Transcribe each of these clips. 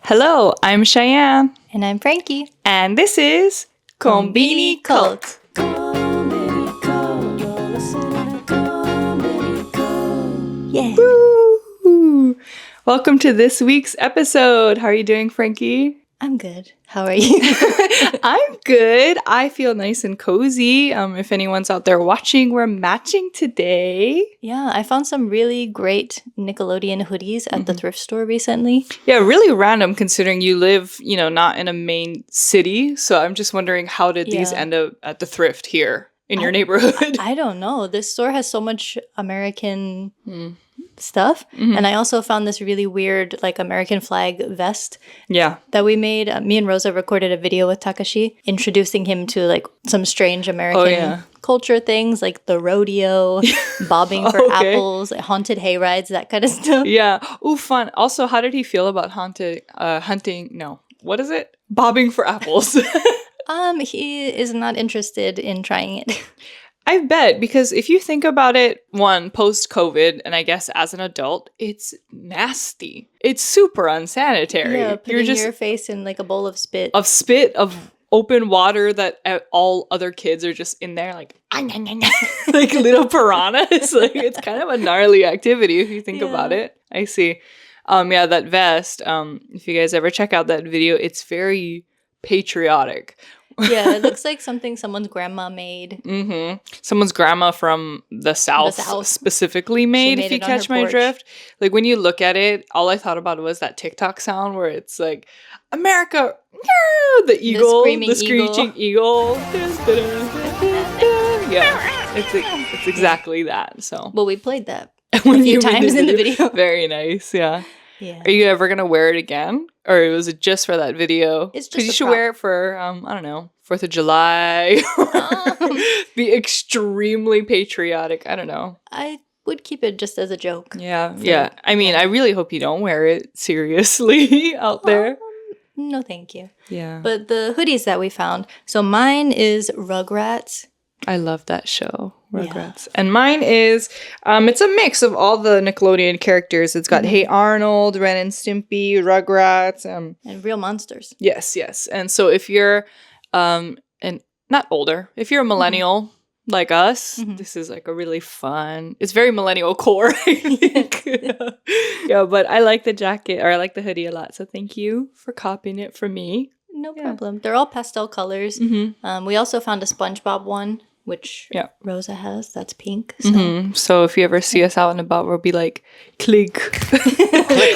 Hello, I'm Cheyenne. And I'm Frankie. And this is Conbini Cult. Yeah. Woo! Welcome to this week's episode. How are you doing, Frankie? I'm good. How are you? I'm good. I feel nice and cozy. If anyone's out there watching, we're matching today. Yeah, I found some really great Nickelodeon hoodies at the thrift store recently. Yeah, really random considering you live, not in a main city. So I'm just wondering, how did these end up at the thrift here in your neighborhood? I don't know. This store has so much American stuff. And I also found this really weird, American flag vest that we made. Me and Rosa recorded a video with Takashi introducing him to, some strange American culture things, like the rodeo, bobbing for apples, haunted hay rides, that kind of stuff. Yeah. Ooh, fun. Also, how did he feel about hunting? No. What is it? Bobbing for apples. He is not interested in trying it. I bet, because if you think about it, one, post-COVID, and I guess as an adult, it's nasty. It's super unsanitary. Yeah, putting your face in a bowl of spit. Of open water that all other kids are just in there like little piranhas. It's kind of a gnarly activity if you think about it. I see. That vest, if you guys ever check out that video, it's very patriotic. Yeah, it looks like something someone's grandma made. Someone's grandma from the South specifically made if you catch my drift. When you look at it, all I thought about was that TikTok sound where it's like, America, the eagle, the screeching eagle. Yeah, it's exactly that. So, well, we played that a few times in the video. Very nice, yeah. Are you ever going to wear it again? Or was it just for that video? It's just because you should wear it for, 4th of July. Be extremely patriotic. I don't know. I would keep it just as a joke. Yeah. I mean, I really hope you don't wear it seriously out there. No, thank you. Yeah. But the hoodies that we found. So mine is Rugrats. I love that show, Rugrats. Yeah. And mine is, it's a mix of all the Nickelodeon characters. It's got Hey Arnold, Ren and Stimpy, Rugrats. And Real Monsters. Yes. And so if you're, and not older, if you're a millennial like us, this is a really fun, it's very millennial core, I think. Yeah, but I like the jacket, or I like the hoodie a lot. So thank you for copying it for me. No problem. They're all pastel colors. We also found a SpongeBob one, which Rosa has. That's pink. So, so if you ever see us out and about, we'll be like, click.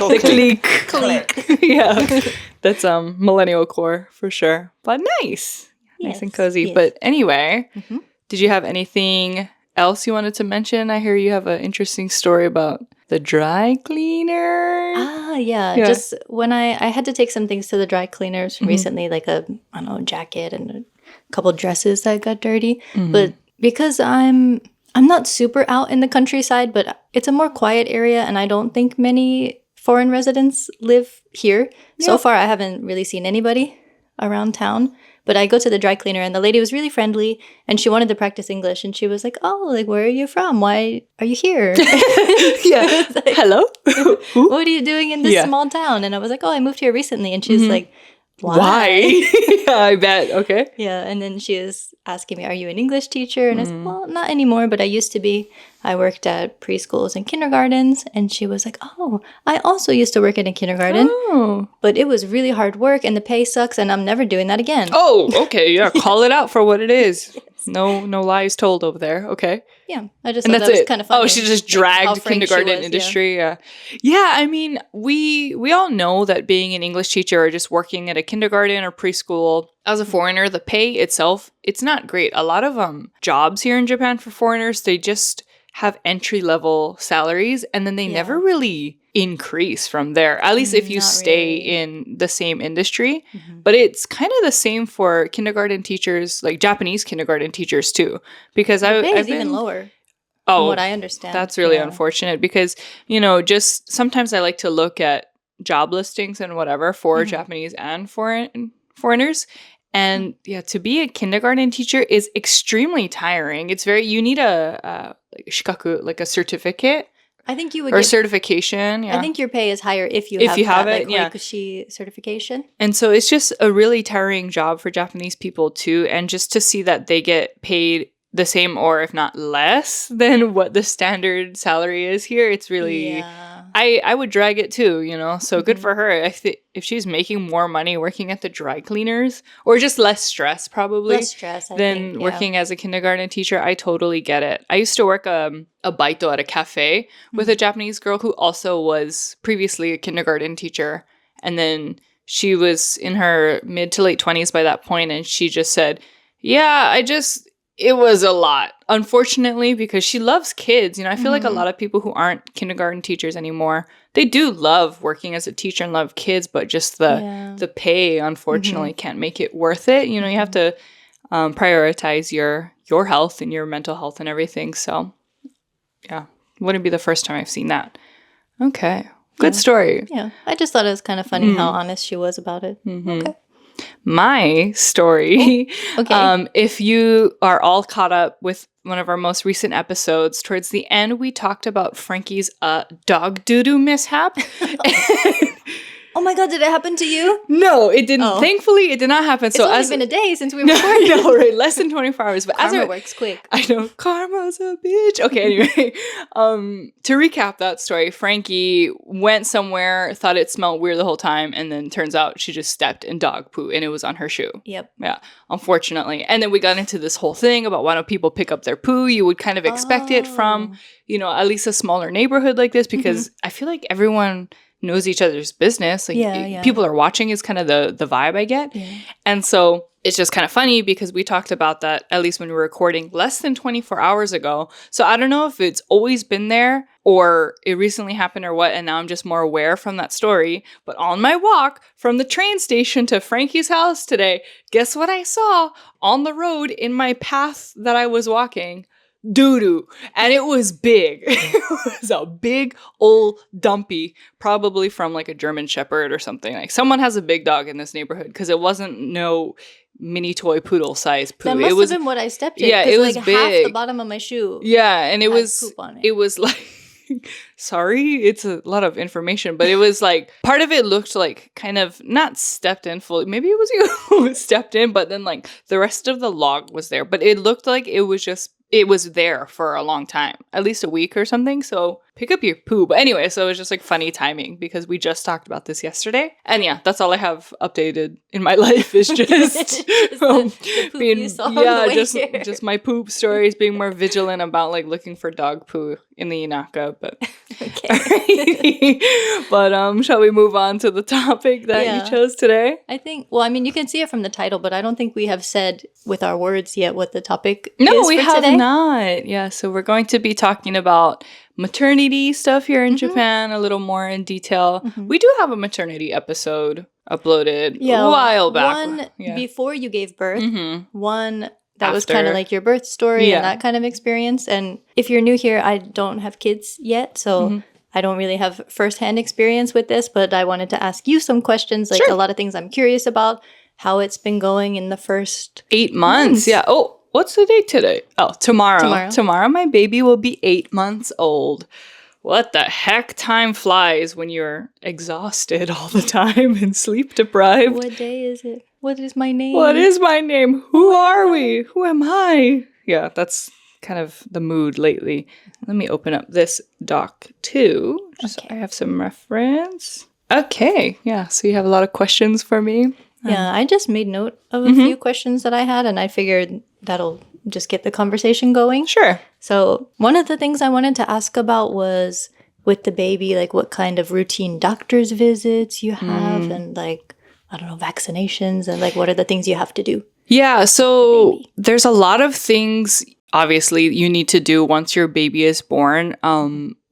click. Yeah. That's millennial core for sure. But nice. Nice and cozy. Yes. But anyway, did you have anything else you wanted to mention? I hear you have an interesting story about the dry cleaner. Yeah. Just when I had to take some things to the dry cleaners recently, like a jacket and a couple dresses that got dirty. But because I'm not super out in the countryside, but it's a more quiet area, and I don't think many foreign residents live here. So far, I haven't really seen anybody around town. But I go to the dry cleaner, and the lady was really friendly, and she wanted to practice English, and she was like, where are you from? Why are you here? Yeah. Hello? What are you doing in this small town? And I was like, I moved here recently. And she's like, why? Yeah, I bet. Okay. Yeah. And then she was asking me, are you an English teacher? And I said, well, not anymore, but I used to be. I worked at preschools and kindergartens. And she was like, I also used to work in a kindergarten. But it was really hard work and the pay sucks and I'm never doing that again. Oh, okay. Yeah. Call it out for what it is. Yes. No lies told over there. Okay. Yeah. I just thought that was kind of funny. Oh, she just dragged kindergarten industry. Yeah. I mean, we all know that being an English teacher or just working at a kindergarten or preschool as a foreigner, the pay itself, it's not great. A lot of jobs here in Japan for foreigners, they just have entry-level salaries, and then they never really increase from there, at least if you stay in the same industry. But it's kind of the same for kindergarten teachers, like Japanese kindergarten teachers too, because I've been even lower. From what I understand. That's really unfortunate because, just sometimes I like to look at job listings and whatever for Japanese and foreigners. And to be a kindergarten teacher is extremely tiring. You need a shikaku, like a certificate I think you would or certification. Yeah. I think your pay is higher if you have it, like, hoikushi certification. And so it's just a really tiring job for Japanese people too. And just to see that they get paid the same or if not less than what the standard salary is here, it's really I would drag it too, you know. So good for her. If she's making more money working at the dry cleaners or just less stress probably than working as a kindergarten teacher, I totally get it. I used to work a baito at a cafe with a Japanese girl who also was previously a kindergarten teacher, and then she was in her mid to late 20s by that point, and she just said, it was a lot, unfortunately, because she loves kids. You know, I feel like a lot of people who aren't kindergarten teachers anymore, they do love working as a teacher and love kids, but just the pay, unfortunately, can't make it worth it. You know, you have to prioritize your health and your mental health and everything. So, yeah, wouldn't be the first time I've seen that. Okay. Good story. Yeah. I just thought it was kind of funny how honest she was about it. Okay. My story, if you are all caught up with one of our most recent episodes, towards the end, we talked about Frankie's dog doo-doo mishap. Oh my God, did it happen to you? No, it didn't. Oh. Thankfully, it did not happen. It's only been a day since we recorded. No, right? Less than 24 hours. But Karma works quick. I know. Karma's a bitch. Okay, anyway. To recap that story, Frankie went somewhere, thought it smelled weird the whole time, and then turns out she just stepped in dog poo, and it was on her shoe. Yep. Yeah, unfortunately. And then we got into this whole thing about why don't people pick up their poo. You would kind of expect it from, you know, at least a smaller neighborhood like this, because I feel like everyone knows each other's business. Like people are watching is kind of the vibe I get. Yeah. And so it's just kind of funny because we talked about that, at least when we were recording, less than 24 hours ago. So I don't know if it's always been there or it recently happened or what, and now I'm just more aware from that story. But on my walk from the train station to Frankie's house today, guess what I saw on the road in my path that I was walking? Doo-doo. And it was big. It was a big old dumpy, probably from like a German Shepherd or something. Like someone has a big dog in this neighborhood, because it wasn't no mini toy poodle size poo. That must have been what I stepped in. Yeah, it was like big. Half the bottom of my shoe. Yeah, and it was poop on it. It was like sorry, it's a lot of information, but it was like part of it looked like kind of not stepped in fully. Maybe it was you who stepped in, but then like the rest of the log was there. But it looked like it was there for a long time, at least a week or something. So pick up your poo. But anyway, so it was just like funny timing because we just talked about this yesterday. And yeah, that's all I have updated in my life is just, the poop being, you saw on the way here. Just my poop stories, being more vigilant about like looking for dog poo in the Inaka. But okay. But shall we move on to the topic that you chose today? I think, well, I mean, you can see it from the title, but I don't think we have said with our words yet what the topic is No, we for have today. not. Yeah, so we're going to be talking about maternity stuff here in Japan a little more in detail. We do have a maternity episode uploaded a while back. One before you gave birth, one that was kind of like your birth story and that kind of experience. And if you're new here, I don't have kids yet, so I don't really have firsthand experience with this, but I wanted to ask you some questions, like a lot of things I'm curious about, how it's been going in the first 8 months. Yeah. Oh, what's the date today? Oh, tomorrow. Tomorrow my baby will be 8 months old. What the heck? Time flies when you're exhausted all the time and sleep deprived. What day is it? What is my name? What is my name? Who are we? Who am I? Yeah, that's kind of the mood lately. Let me open up this doc too, just so I have some reference. Okay, yeah, so you have a lot of questions for me. Yeah, I just made note of a few questions that I had, and I figured that'll just get the conversation going. Sure. So one of the things I wanted to ask about was with the baby, like what kind of routine doctor's visits you have and like, I don't know, vaccinations and like what are the things you have to do? Yeah, so there's a lot of things obviously you need to do once your baby is born.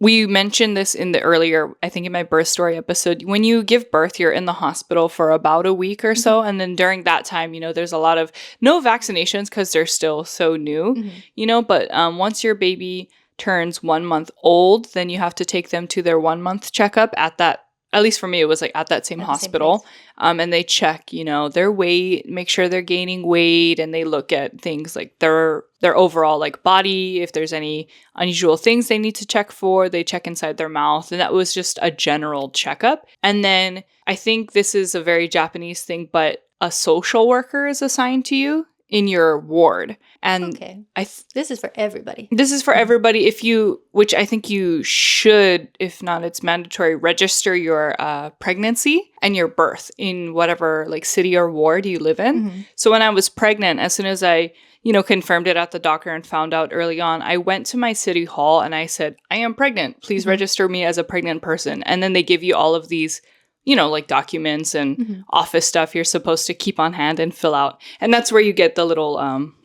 We mentioned this in the earlier, I think in my birth story episode. When you give birth, you're in the hospital for about a week or so. And then during that time, you know, there's a lot of no vaccinations because they're still so new, you know, but once your baby turns 1 month old, then you have to take them to their 1 month checkup at that at least for me, it was like at that same hospital. And they check, their weight, make sure they're gaining weight, and they look at things like their overall like body, if there's any unusual things they need to check for. They check inside their mouth, and that was just a general checkup. And then I think this is a very Japanese thing, but a social worker is assigned to you in your ward. And this is for everybody. This is for everybody. Which I think you should, if not, it's mandatory, register your pregnancy and your birth in whatever like city or ward you live in. So when I was pregnant, as soon as I, confirmed it at the doctor and found out early on, I went to my city hall and I said, I am pregnant. Please register me as a pregnant person. And then they give you all of these like documents and office stuff you're supposed to keep on hand and fill out. And that's where you get the little,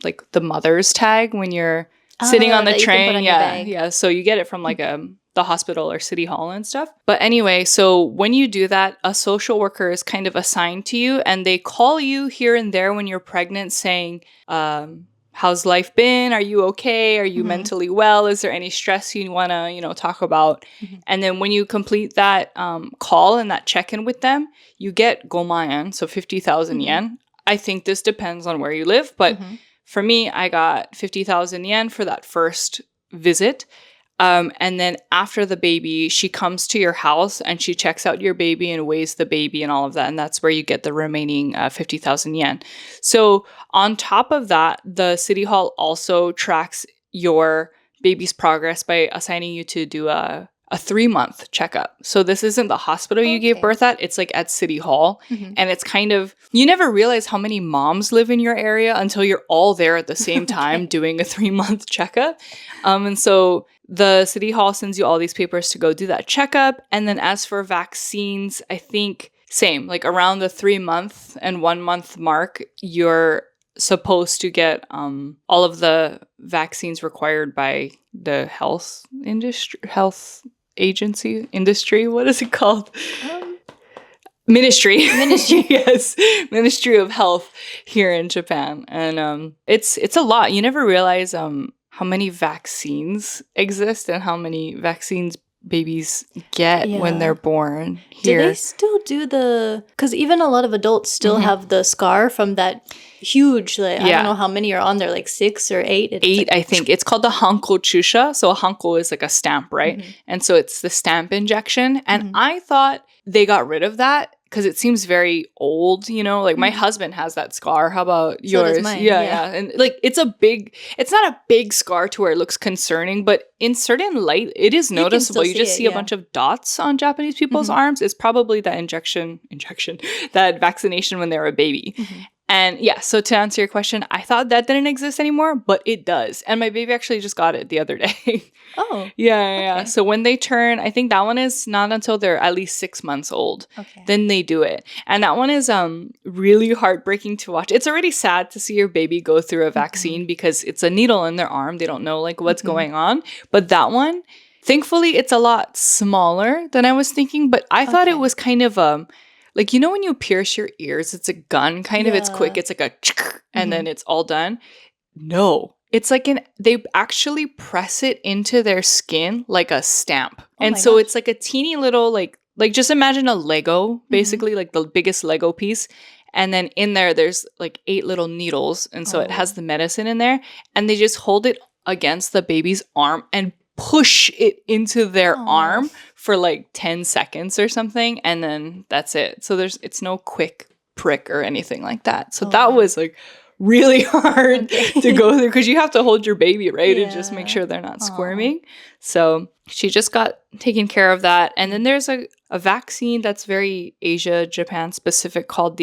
like the mother's tag when you're sitting on the train. Yeah. So you get it from like the hospital or city hall and stuff. But anyway, so when you do that, a social worker is kind of assigned to you, and they call you here and there when you're pregnant saying, how's life been? Are you okay? Are you mentally well? Is there any stress you want to, talk about? And then when you complete that call and that check-in with them, you get 5,000 yen, so 50,000 yen. I think this depends on where you live, but for me, I got 50,000 yen for that first visit. And then after the baby, she comes to your house and she checks out your baby and weighs the baby and all of that. And that's where you get the remaining 50,000 yen. So on top of that, the city hall also tracks your baby's progress by assigning you to do a 3-month checkup. So this isn't the hospital you gave birth at. It's like at City Hall. And it's kind of, you never realize how many moms live in your area until you're all there at the same time doing a 3-month checkup. And so the City Hall sends you all these papers to go do that checkup. And then as for vaccines, I think same, like around the 3-month and 1-month mark, you're supposed to get all of the vaccines required by the health industry. What is it called? Ministry. Yes, Ministry of Health here in Japan. And it's a lot. You never realize how many vaccines exist and how many vaccines babies get when they're born here. Do they still do because even a lot of adults still have the scar from that huge, I don't know how many are on there, like 6 or 8? Eight, I think. It's called the hanko chusha. So a hanko is like a stamp, right? And so it's the stamp injection. And I thought they got rid of that because it seems very old, like my husband has that scar. How about yours? Does mine, yeah. And like it's not a big scar to where it looks concerning, but in certain light, it is noticeable. You just see a bunch of dots on Japanese people's arms. It's probably that that vaccination when they were a baby. And so to answer your question, I thought that didn't exist anymore, but it does. And my baby actually just got it the other day. Oh. Yeah. So when they turn, I think that one is not until they're at least 6 months old. Then they do it. And that one is really heartbreaking to watch. It's already sad to see your baby go through a vaccine because it's a needle in their arm. They don't know like what's going on. But that one, thankfully, it's a lot smaller than I was thinking. But I thought it was kind of like, when you pierce your ears, it's a gun, kind of, it's quick. It's like a and then it's all done. No, it's like they actually press it into their skin like a stamp. And so it's like a teeny little, like just imagine a Lego, basically, like the biggest Lego piece. And then in there's like 8 little needles. And so it has the medicine in there. And they just hold it against the baby's arm and push it into their arm for like 10 seconds or something, and then that's it. So it's no quick prick or anything like that. So that was like really hard to go through because you have to hold your baby, right? And just make sure they're not squirming. So she just got taken care of that. And then there's a vaccine that's very Asia, Japan specific called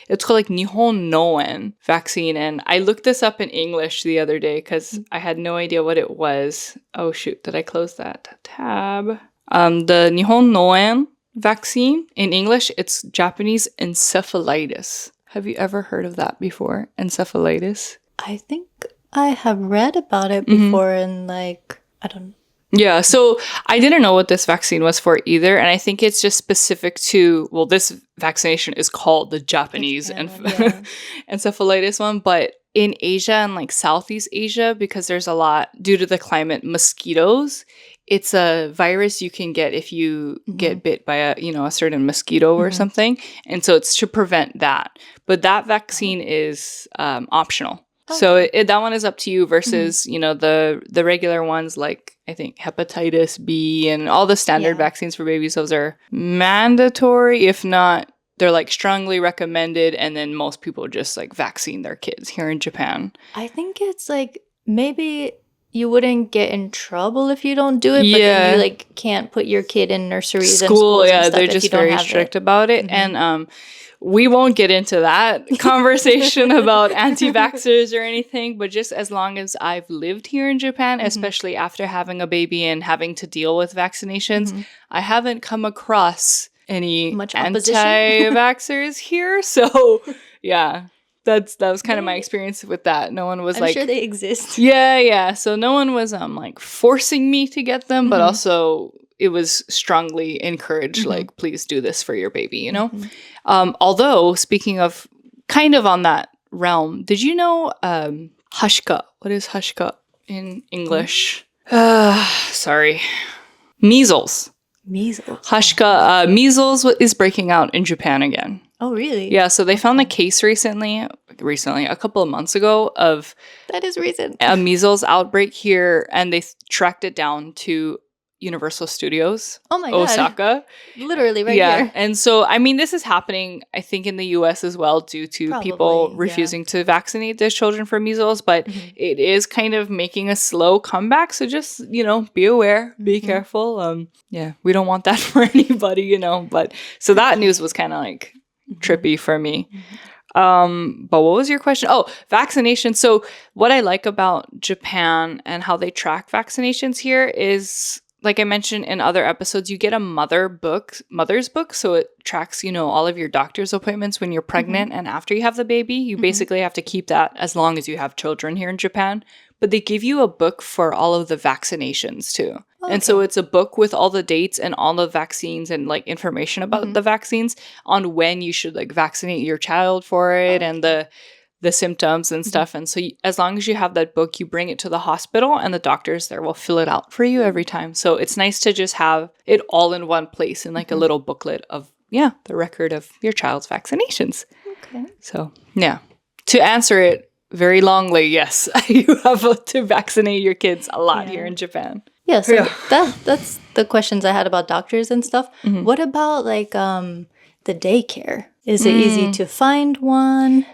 it's called like Nihon Noen vaccine. And I looked this up in English the other day because I had no idea what it was. Oh, shoot. Did I close that tab? The Nihon Noen vaccine, in English, it's Japanese encephalitis. Have you ever heard of that before? Encephalitis? I think I have read about it before and I don't know. Yeah, so I didn't know what this vaccine was for either. And I think it's just specific to, this vaccination is called the Japanese encephalitis one. But in Asia and like Southeast Asia, because there's a lot, due to the climate, mosquitoes, it's a virus you can get if you get bit by a certain mosquito or something. And so it's to prevent that. But that vaccine is optional. Okay. So that one is up to you versus, the regular ones like I think hepatitis B and all the standard vaccines for babies. Those are mandatory. If not, they're like strongly recommended. And then most people just like vaccine their kids here in Japan. I think it's like maybe you wouldn't get in trouble if you don't do it, but then you like can't put your kid in nurseries and schools and stuff. They're just very strict about it. And we won't get into that conversation about anti-vaxxers or anything, but just as long as I've lived here in Japan, especially after having a baby and having to deal with vaccinations, I haven't come across any anti-vaxxers here. So yeah. That was kind of my experience with that. No one was I'm sure they exist. Yeah. So no one was like forcing me to get them, but also it was strongly encouraged, like, please do this for your baby, Although, speaking of kind of on that realm, did you know hashika? What is hashika in English? Sorry. Measles. Hashika, measles is breaking out in Japan again. Oh, really? Yeah, so they found a case recently, a couple of months ago, of that is recent, a measles outbreak here, and they tracked it down to Universal Studios, Osaka. Literally right here. And so, I mean, this is happening, I think, in the U.S. as well due to people refusing to vaccinate their children for measles, but it is kind of making a slow comeback. So just, be aware, be careful. We don't want that for anybody, but so that news was kind of like trippy for me. But what was your question? Oh, vaccination. So what I like about Japan and how they track vaccinations here is, like I mentioned in other episodes, you get a mother's book. So it tracks, all of your doctor's appointments when you're pregnant and after you have the baby. You basically have to keep that as long as you have children here in Japan. But they give you a book for all of the vaccinations too. Okay. And so it's a book with all the dates and all the vaccines and like information about the vaccines on when you should like vaccinate your child for it and the symptoms and stuff. And so as long as you have that book, you bring it to the hospital and the doctors there will fill it out for you every time. So it's nice to just have it all in one place in like a little booklet of, the record of your child's vaccinations. Okay. So, to answer it very longly, yes, you have to vaccinate your kids a lot here in Japan. Yeah, so that's the questions I had about doctors and stuff. What about like the daycare? Is it easy to find one?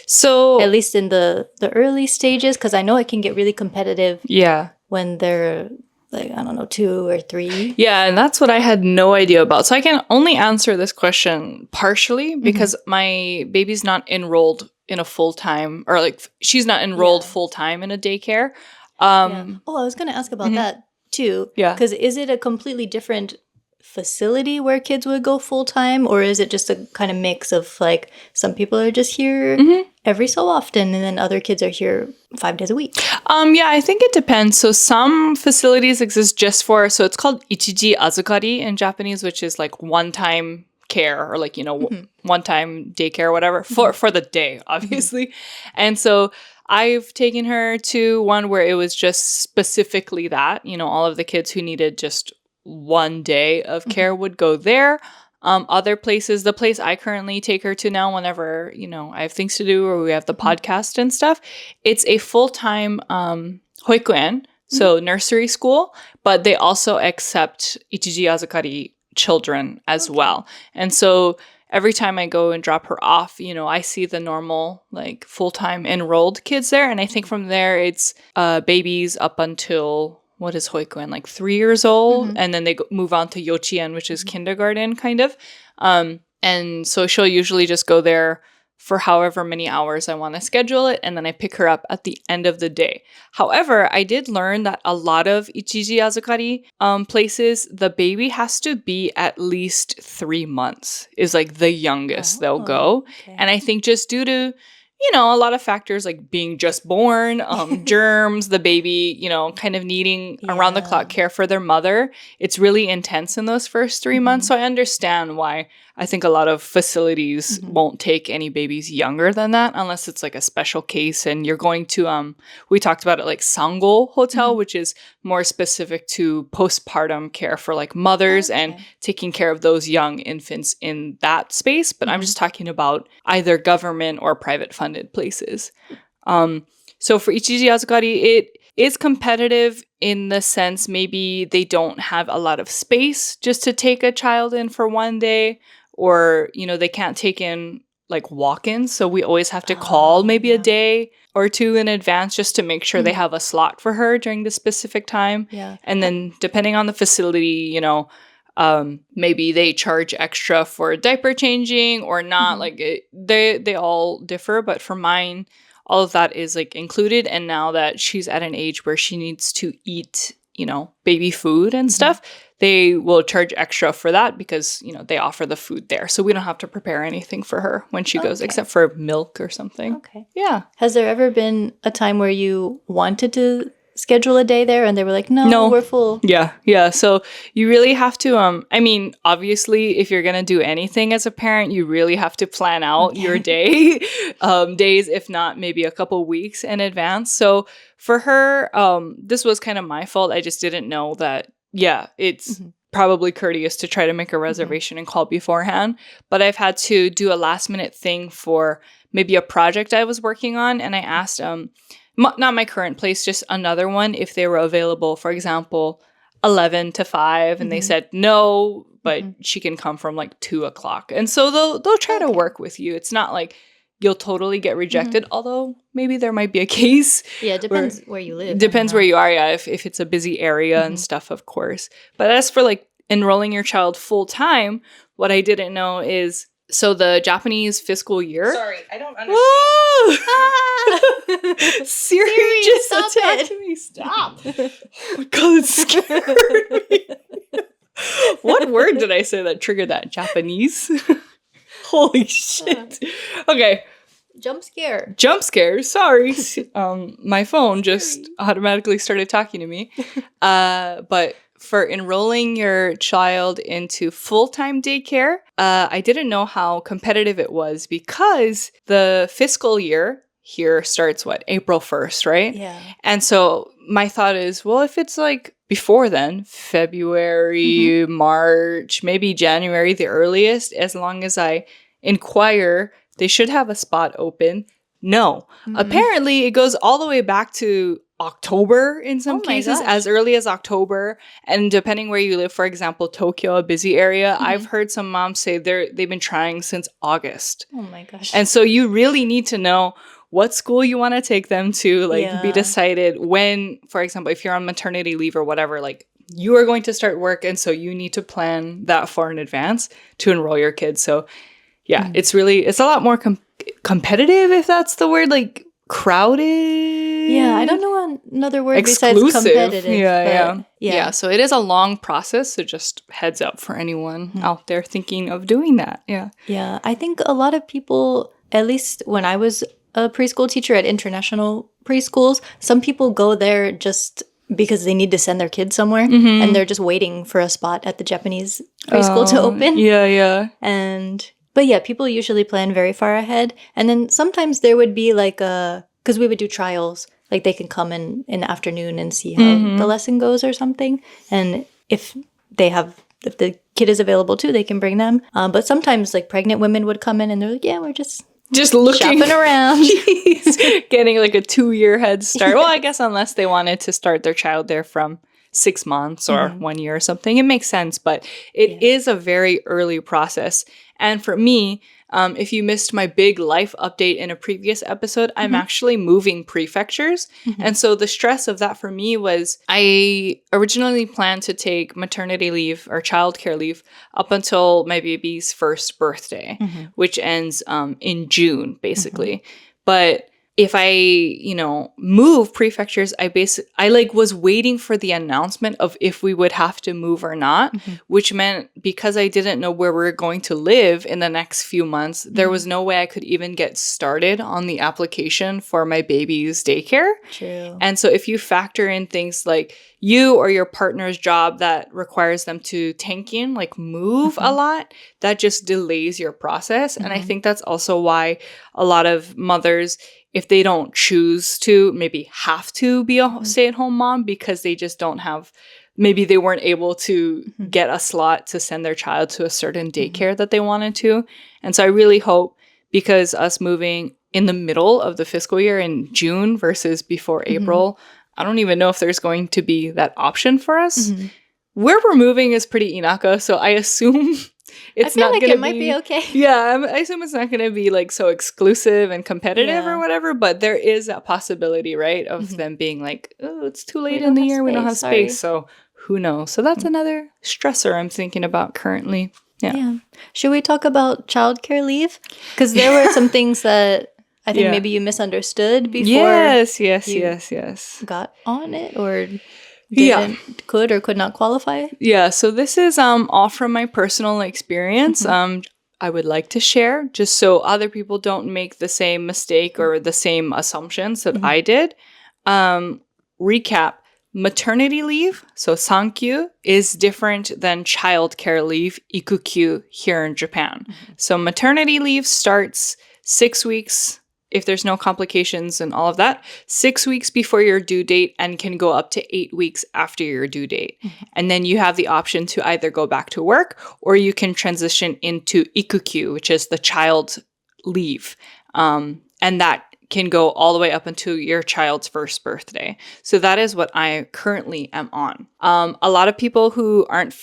So at least in the early stages, because I know it can get really competitive. Yeah, when they're like, I don't know, 2 or 3. Yeah, and that's what I had no idea about. So I can only answer this question partially because my baby's not enrolled in a full-time, or like she's not enrolled full-time in a daycare. Oh, I was going to ask about that too. Yeah. Because is it a completely different facility where kids would go full-time, or is it just a kind of mix of like some people are just here every so often and then other kids are here 5 days a week? I think it depends. So some facilities exist just for, so it's called ichiji azukari in Japanese, which is like one-time care or like, one-time daycare or whatever for the day, obviously. And so I've taken her to one where it was just specifically that, all of the kids who needed just one day of care would go there. Other places, the place I currently take her to now whenever, I have things to do or we have the podcast and stuff, it's a full-time hoikuen, so nursery school, but they also accept ichiji azukari children as well. And so every time I go and drop her off, I see the normal, like, full-time enrolled kids there. And I think from there, it's babies up until, what is hoikuen, like 3 years old? And then they move on to yochien, which is kindergarten, kind of. And so she'll usually just go there for however many hours I want to schedule it, and then I pick her up at the end of the day. However, I did learn that a lot of ichiji azukari places, the baby has to be at least 3 months is like the youngest they'll go. Okay. And I think just due to, a lot of factors like being just born, germs, the baby, kind of needing around the clock care for their mother. It's really intense in those first 3 months. So I understand why I think a lot of facilities won't take any babies younger than that unless it's like a special case and you're going to, we talked about it like sango hotel, which is more specific to postpartum care for like mothers and taking care of those young infants in that space. But I'm just talking about either government or private funded places. So for ichiji azukari, it is competitive in the sense maybe they don't have a lot of space just to take a child in for one day, or, you know, they can't take in like walk-ins. So we always have to call maybe a day or two in advance just to make sure they have a slot for her during the specific time. Yeah. And then depending on the facility, you know, maybe they charge extra for diaper changing or not. Like they all differ. But for mine, all of that is like included. And now that she's at an age where she needs to eat, you know, baby food and stuff, they will charge extra for that because, you know, they offer the food there. So we don't have to prepare anything for her when she goes, except for milk or something. Okay. Yeah. Has there ever been a time where you wanted to schedule a day there and they were like, no, we're full? Yeah. Yeah. So you really have to, I mean, obviously, if you're going to do anything as a parent, you really have to plan out your day, days, if not maybe a couple weeks in advance. So for her, this was kind of my fault. I just didn't know that, it's probably courteous to try to make a reservation and call beforehand. But I've had to do a last minute thing for maybe a project I was working on. And I asked, not my current place, just another one, if they were available, for example, 11 to 5. And they said no, but she can come from like 2 o'clock. And so they'll try to work with you. It's not like you'll totally get rejected, although maybe there might be a case. Yeah, it depends where you live. Depends where you are, if it's a busy area and stuff, of course. But as for like enrolling your child full time, what I didn't know is, so the Japanese fiscal year. Sorry, I don't understand. Siri just stop attacked me. Stop. Oh my God, it scared me. What word did I say that triggered that? Japanese? Holy shit. Okay. Jump scare. Jump scare. Sorry. My phone just automatically started talking to me. But for enrolling your child into full-time daycare, I didn't know how competitive it was because the fiscal year here starts, April 1st, right? Yeah. And so my thought is, well, if it's like before then, February, March, maybe January, the earliest, as long as I inquire, they should have a spot open. No. Apparently, it goes all the way back to October in some cases, as early as October. And depending where you live, for example, Tokyo, a busy area, I've heard some moms say they've been trying since August. Oh my gosh. And so you really need to know what school you want to take them to, be decided when, for example, if you're on maternity leave or whatever, you are going to start work. And so you need to plan that far in advance to enroll your kids. So yeah, it's a lot more competitive, if that's the word, crowded. Yeah, I don't know another word exclusive. Besides competitive. Yeah, so it is a long process. So just heads up for anyone out there thinking of doing that. Yeah. Yeah, I think a lot of people, at least when I was a preschool teacher at international preschools, some people go there just because they need to send their kids somewhere and they're just waiting for a spot at the Japanese preschool to open. Yeah. But yeah, people usually plan very far ahead. And then sometimes there would be because we would do trials, they can come in the afternoon and see how the lesson goes or something. And if the kid is available too, they can bring them. But sometimes pregnant women would come in and they're like, yeah, we're just looking. Shopping around. Getting a 2-year head start. Well, I guess unless they wanted to start their child there from 6 months or 1 year or something, it makes sense. But it is a very early process. And for me, if you missed my big life update in a previous episode, I'm actually moving prefectures. And so the stress of that for me was I originally planned to take maternity leave or childcare leave up until my baby's first birthday, which ends in June, basically. But if I, move prefectures, I was waiting for the announcement of if we would have to move or not, which meant because I didn't know where we were going to live in the next few months, there was no way I could even get started on the application for my baby's daycare. True. And so if you factor in things like, you or your partner's job that requires them to tenkin, like move a lot, that just delays your process. And I think that's also why a lot of mothers, if they don't choose to, maybe have to be a stay-at-home mom because they just don't have, maybe they weren't able to get a slot to send their child to a certain daycare that they wanted to. And so I really hope, because us moving in the middle of the fiscal year in June versus before April, I don't even know if there's going to be that option for us. Where we're moving is pretty inaka, so I assume it's not going to be... might be okay. Yeah, I assume it's not going to be like so exclusive and competitive or whatever, but there is that possibility, right, of them being like, oh, it's too late in the year, we don't have space, so who knows? So that's another stressor I'm thinking about currently. Yeah. Should we talk about childcare leave? Because there were some things that I think maybe you misunderstood before. Yes. Got on it or could or could not qualify. Yeah. So this is all from my personal experience. I would like to share just so other people don't make the same mistake or the same assumptions that I did. Recap. Maternity leave, so sankyu, is different than childcare leave, ikukyu, here in Japan. So maternity leave starts 6 weeks, if there's no complications and all of that, 6 weeks before your due date and can go up to 8 weeks after your due date. And then you have the option to either go back to work or you can transition into ikukyu, which is the child leave. And that can go all the way up until your child's first birthday. So that is what I currently am on. A lot of people who aren't,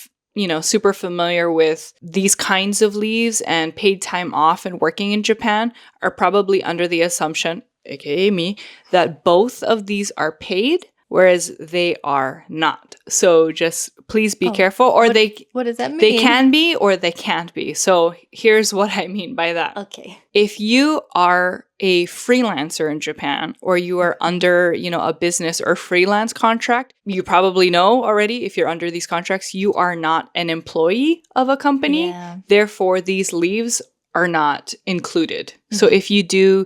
super familiar with these kinds of leaves and paid time off and working in Japan are probably under the assumption, aka me, that both of these are paid, whereas they are not. So just please be careful. Or what does that mean? They can be or they can't be. So here's what I mean by that. Okay. If you are a freelancer in Japan or you are under, a business or freelance contract, you probably know already if you're under these contracts, you are not an employee of a company. Yeah. Therefore, these leaves are not included. So if you do,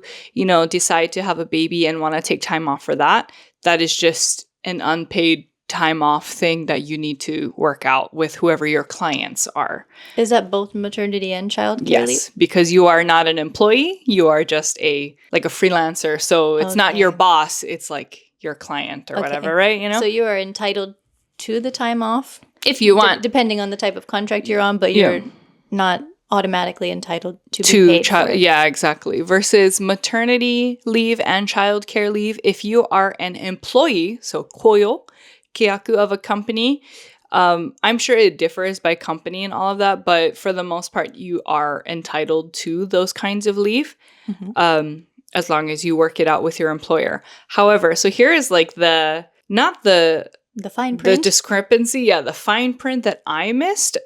decide to have a baby and want to take time off for that, that is just an unpaid time off thing that you need to work out with whoever your clients are. Is that both maternity and childcare leave? Yes, because you are not an employee. You are just a freelancer. So it's not your boss. It's like your client or whatever, right? So you are entitled to the time off? If you want. Depending on the type of contract you're on, but you're not automatically entitled to be paid for it. Yeah, exactly. Versus maternity leave and childcare leave, if you are an employee, so koyo, kyaku of a company, I'm sure it differs by company and all of that, but for the most part, you are entitled to those kinds of leave, as long as you work it out with your employer. However, so here is like the fine print? The discrepancy, the fine print that I missed.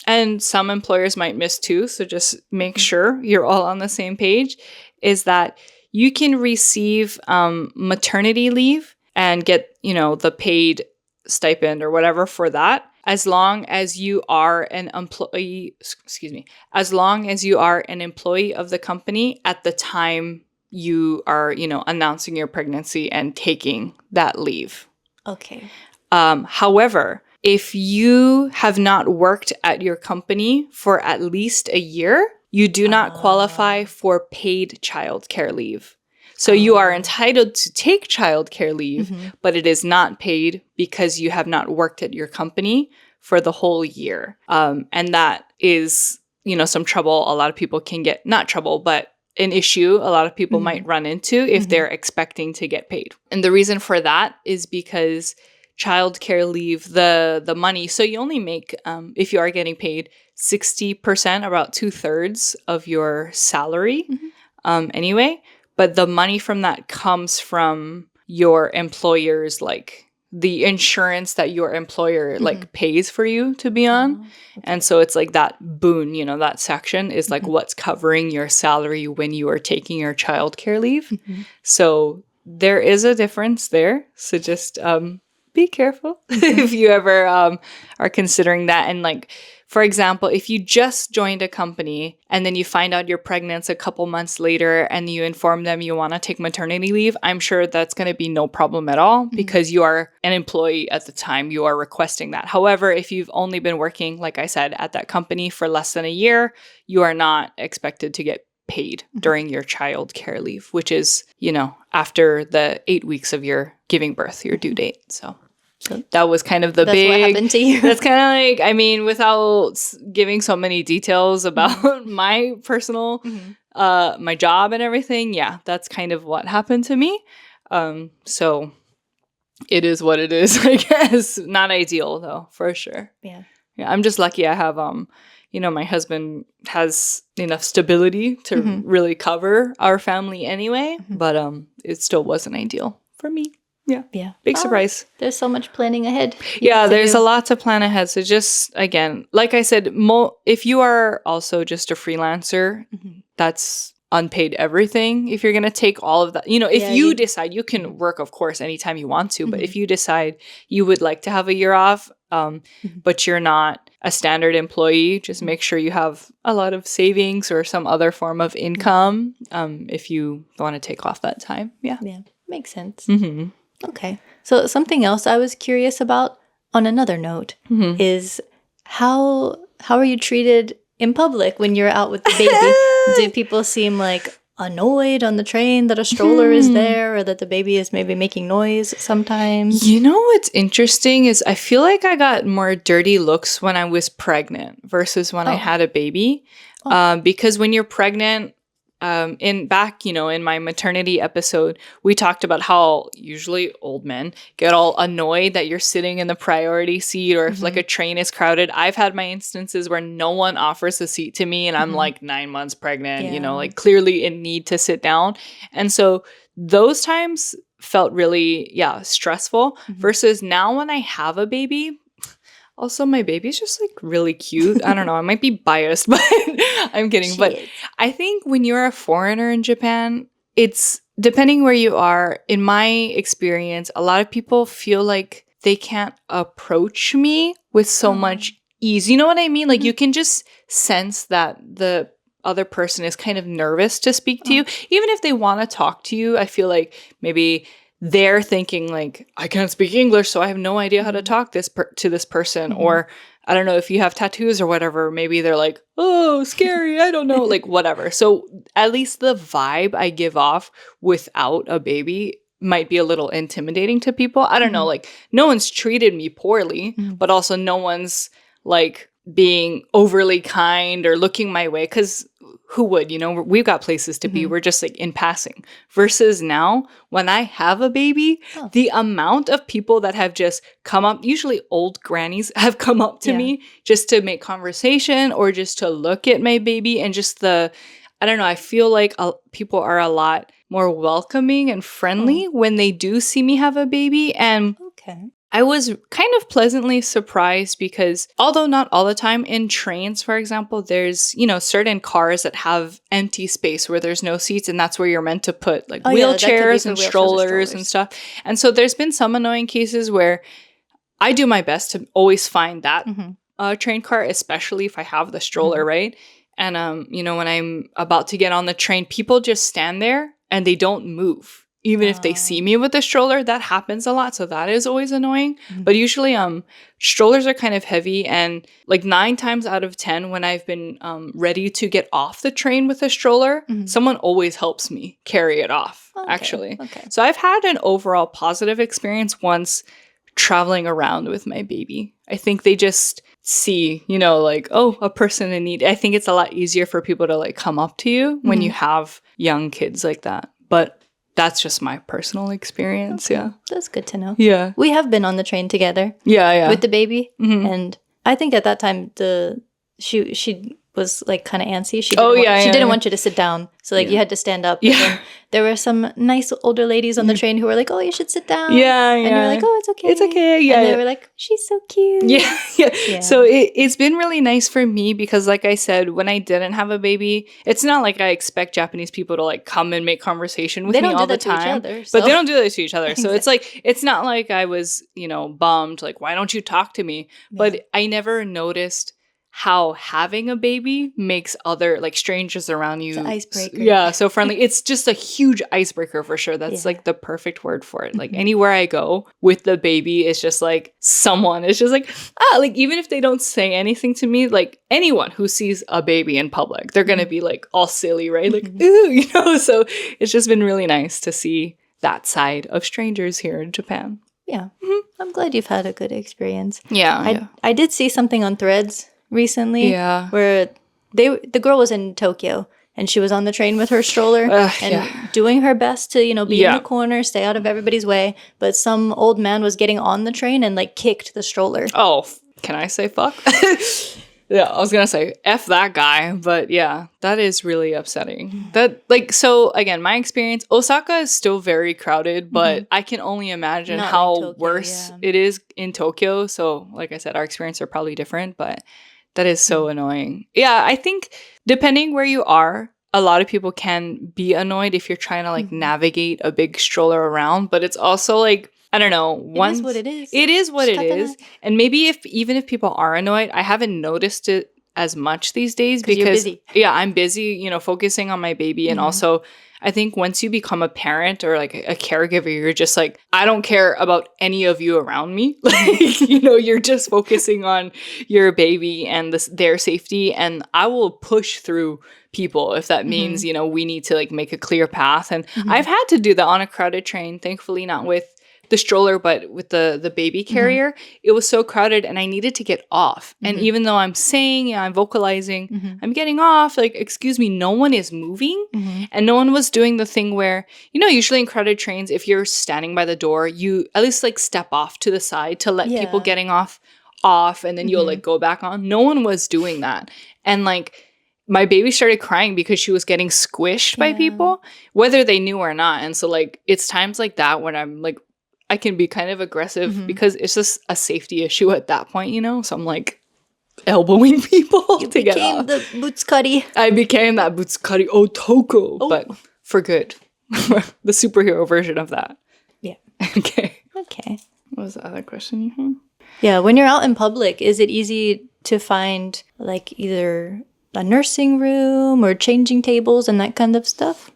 And some employers might miss too, so just make sure you're all on the same page, is that you can receive maternity leave and get, the paid stipend or whatever for that, as long as you are an employee, as long as you are an employee of the company at the time you are, announcing your pregnancy and taking that leave. Okay. However, if you have not worked at your company for at least a year, you do not qualify for paid childcare leave. So you are entitled to take childcare leave, but it is not paid because you have not worked at your company for the whole year. And that is, some trouble a lot of people can get, not trouble, but an issue a lot of people might run into if they're expecting to get paid. And the reason for that is because childcare leave, the money, so you only make, if you are getting paid, 60%, about 2/3 of your salary anyway. But the money from that comes from your employer's, like, the insurance that your employer, like, pays for you to be on. Okay. And so it's like that boon, that section is like what's covering your salary when you are taking your childcare leave. So there is a difference there. So just be careful if you ever are considering that. And like for example, if you just joined a company and then you find out you're pregnant a couple months later and you inform them you want to take maternity leave, I'm sure that's going to be no problem at all because you are an employee at the time you are requesting that. However, if you've only been working, like I said, at that company for less than a year, you are not expected to get paid during your child care leave, which is, after the 8 weeks of your giving birth, your due date. So that was kind of the big... That's what happened to you. That's kind of without giving so many details about my personal, my job and everything, yeah, that's kind of what happened to me. So it is what it is, I guess. Not ideal, though, for sure. Yeah. Yeah, I'm just lucky I have, my husband has enough stability to really cover our family anyway, but it still wasn't ideal for me. Yeah. Yeah. Big surprise. There's so much planning ahead. There's a lot to plan ahead. So just, again, like I said, if you are also just a freelancer, that's unpaid everything. If you're going to take all of that, if you decide, you can work, of course, anytime you want to, but if you decide you would like to have a year off, but you're not a standard employee, just make sure you have a lot of savings or some other form of income if you want to take off that time. Yeah. Yeah. Makes sense. Okay. So something else I was curious about on another note is how are you treated in public when you're out with the baby? Do people seem like annoyed on the train that a stroller is there or that the baby is maybe making noise sometimes? What's interesting is I feel like I got more dirty looks when I was pregnant versus when I had a baby. Because when you're pregnant, in my maternity episode, we talked about how usually old men get all annoyed that you're sitting in the priority seat or if like a train is crowded. I've had my instances where no one offers a seat to me and I'm like 9 months pregnant, clearly in need to sit down. And so those times felt really, stressful versus now when I have a baby. Also, my baby's just like really cute. I don't know. I might be biased, but I'm kidding. But I think when you're a foreigner in Japan, it's depending where you are. In my experience, a lot of people feel like they can't approach me with so much ease. You know what I mean? Like you can just sense that the other person is kind of nervous to speak to you. Even if they want to talk to you, I feel like maybe they're thinking like, I can't speak English, so I have no idea how to talk to this person. Or I don't know if you have tattoos or whatever, maybe they're like, oh, scary, I don't know, like whatever. So at least the vibe I give off without a baby might be a little intimidating to people. I don't know, like no one's treated me poorly, but also no one's like being overly kind or looking my way, because who would, we've got places to be. We're just like in passing. Versus now, when I have a baby, the amount of people that have just come up, usually old grannies have come up to me just to make conversation or just to look at my baby, and just I don't know, I feel like people are a lot more welcoming and friendly when they do see me have a baby. And I was kind of pleasantly surprised because although not all the time in trains, for example, there's, certain cars that have empty space where there's no seats, and that's where you're meant to put like wheelchairs and strollers and stuff. And so there's been some annoying cases where I do my best to always find that train car, especially if I have the stroller, right? And, when I'm about to get on the train, people just stand there and they don't move. Even if they see me with a stroller, that happens a lot. So that is always annoying. But usually strollers are kind of heavy. And like 9 times out of 10, when I've been ready to get off the train with a stroller, someone always helps me carry it off, actually. So I've had an overall positive experience once traveling around with my baby. I think they just see, like, oh, a person in need. I think it's a lot easier for people to like come up to you when you have young kids like that. But that's just my personal experience. Yeah. That's good to know. Yeah. We have been on the train together. Yeah. With the baby. And I think at that time, she was like kind of antsy. She didn't want you to sit down. So like you had to stand up. Yeah. There were some nice older ladies on the train who were like, oh, you should sit down. Yeah. And you were like, oh, it's okay. It's okay. Yeah. And they were like, she's so cute. Yeah. So it's been really nice for me because like I said, when I didn't have a baby, it's not like I expect Japanese people to like come and make conversation with me all the time. But they don't do that to each other. So it's like, it's not like I was, bummed. Like, why don't you talk to me? But I never noticed how having a baby makes other like strangers around you. It's an icebreaker. Yeah, so friendly. It's just a huge icebreaker for sure. That's like the perfect word for it. Like anywhere I go with the baby, it's just like someone is just like, like even if they don't say anything to me, like anyone who sees a baby in public, they're going to be like all silly, right? Like, ooh, you know? So it's just been really nice to see that side of strangers here in Japan. Yeah. I'm glad you've had a good experience. Yeah. I did see something on Threads recently where the girl was in Tokyo and she was on the train with her stroller and doing her best to, be in the corner, stay out of everybody's way. But some old man was getting on the train and like kicked the stroller. Oh, can I say fuck? Yeah, I was going to say F that guy. But yeah, that is really upsetting. That like, so again, my experience, Osaka is still very crowded, but I can only imagine how Tokyo, worse it is in Tokyo. So like I said, our experience are probably different, but that is so annoying. Yeah, I think depending where you are, a lot of people can be annoyed if you're trying to like navigate a big stroller around, but it's also like, I don't know. It is what it is. It is what it is. And maybe even if people are annoyed, I haven't noticed it as much these days because you're busy. Yeah, I'm busy, focusing on my baby. And also I think once you become a parent or like a caregiver, you're just like, I don't care about any of you around me. Like, you're just focusing on your baby and their safety. And I will push through people if that means, we need to like make a clear path. And I've had to do that on a crowded train, thankfully not with the stroller, but with the baby carrier. It was so crowded and I needed to get off. And even though I'm saying, I'm vocalizing, I'm getting off, like, excuse me, no one is moving. And no one was doing the thing where, usually in crowded trains, if you're standing by the door, you at least like step off to the side to let people getting off and then you'll like go back on. No one was doing that. And like, my baby started crying because she was getting squished by people, whether they knew or not. And so like, it's times like that when I'm like, I can be kind of aggressive because it's just a safety issue at that point, So I'm like elbowing people to get off. You became the butsukari. I became that butsukari otoko, but for good. The superhero version of that. Yeah. Okay. What was the other question you had? Yeah, when you're out in public, is it easy to find like either a nursing room or changing tables and that kind of stuff?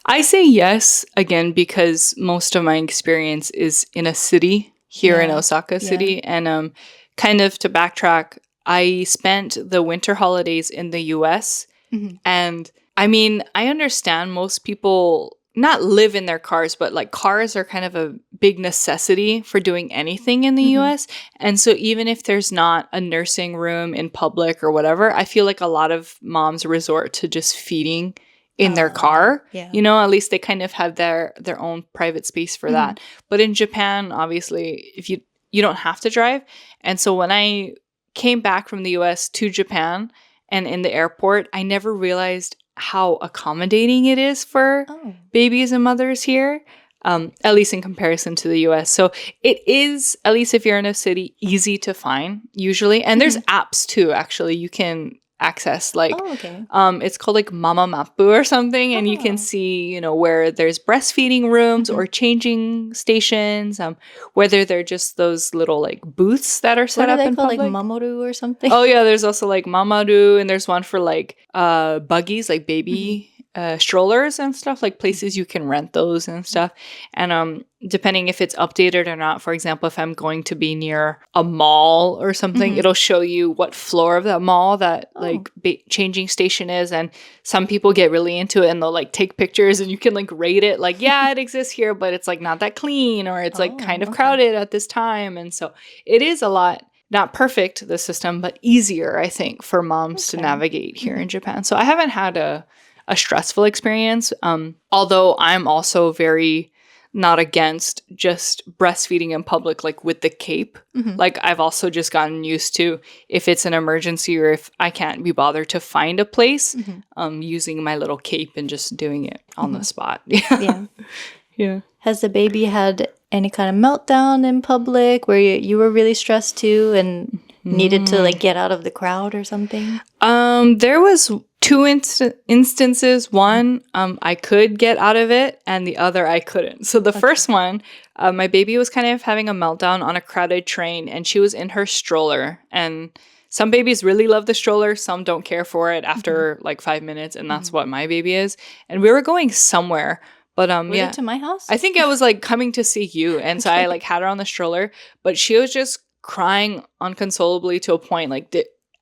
I say yes, again, because most of my experience is in a city here in Osaka City. And kind of to backtrack, I spent the winter holidays in the US. And I mean, I understand most people not live in their cars, but like cars are kind of a big necessity for doing anything in the US. And so even if there's not a nursing room in public or whatever, I feel like a lot of moms resort to just feeding in their car. At least they kind of have their own private space for that. But in Japan, obviously, if you don't have to drive. And so when I came back from the US to Japan and in the airport, I never realized how accommodating it is for babies and mothers here, at least in comparison to the US. So it is, at least if you're in a city, easy to find usually. And there's apps too, actually. You can access like it's called like Mama Mappu or something, and you can see where there's breastfeeding rooms or changing stations, whether they're just those little like booths that are set up in public. Like Mamoru or something. Oh yeah, there's also like Mamaru, and there's one for like buggies, like baby strollers and stuff, like places you can rent those and stuff. And depending if it's updated or not, for example, if I'm going to be near a mall or something, it'll show you what floor of that mall that like changing station is. And some people get really into it and they'll like take pictures and you can like rate it like, yeah, it exists here, but it's like not that clean, or it's like kind of crowded at this time. And so it is a lot, not perfect, the system, but easier, I think, for moms to navigate here in Japan. So I haven't had a stressful experience, although I'm also very not against just breastfeeding in public, like with the cape. Like I've also just gotten used to, if it's an emergency or if I can't be bothered to find a place, using my little cape and just doing it on the spot. Yeah. Has the baby had any kind of meltdown in public where you were really stressed too and needed to like get out of the crowd or something? There was two instances. One, I could get out of it, and the other I couldn't. So the first one, my baby was kind of having a meltdown on a crowded train, and she was in her stroller. And some babies really love the stroller. Some don't care for it after like 5 minutes. And that's what my baby is. And we were going somewhere. But Was it to my house? I think I was like coming to see you. And so I like had her on the stroller. But she was just crying unconsolably to a point like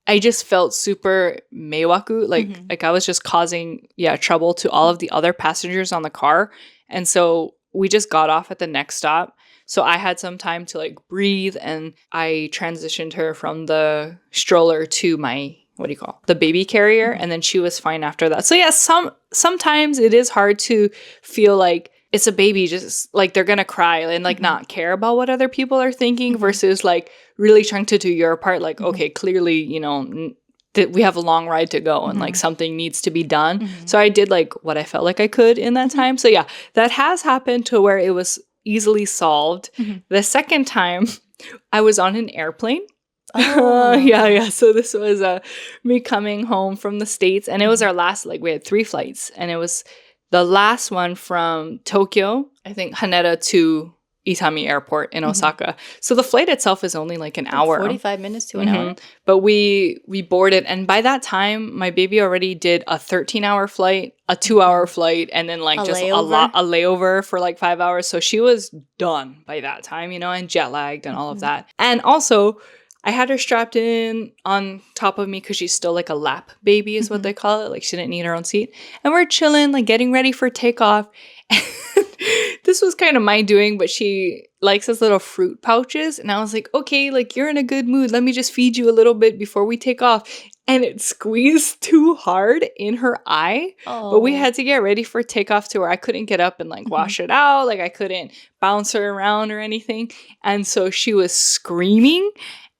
I just felt super meiwaku. Like I was just causing trouble to all of the other passengers on the car. And so we just got off at the next stop. So I had some time to like breathe, and I transitioned her from the stroller to my, the baby carrier. And then she was fine after that. So yeah, sometimes it is hard to feel like it's a baby, just like they're gonna cry and like not care about what other people are thinking versus like really trying to do your part. Like, okay, clearly, you know, we have a long ride to go and like something needs to be done. So I did like what I felt like I could in that time. So yeah, that has happened to where it was easily solved. The second time I was on an airplane. Yeah. So this was me coming home from the States, and it was our last, like we had 3 flights, and it was the last one from Tokyo, I think Haneda to Itami Airport in Osaka. So the flight itself is only like an hour. 45 minutes to an hour. But we boarded, and by that time, my baby already did a 13-hour flight, a 2-hour flight, and then like a layover for like 5 hours. So she was done by that time, you know, and jet lagged and all of that. And also, I had her strapped in on top of me because she's still like a lap baby is what they call it. Like she didn't need her own seat. And we're chilling, like getting ready for takeoff. This was kind of my doing, but she likes those little fruit pouches. And I was like, okay, like you're in a good mood. Let me just feed you a little bit before we take off. And it squeezed too hard in her eye. But we had to get ready for takeoff to where I couldn't get up and like wash it out. Like I couldn't bounce her around or anything. And so she was screaming.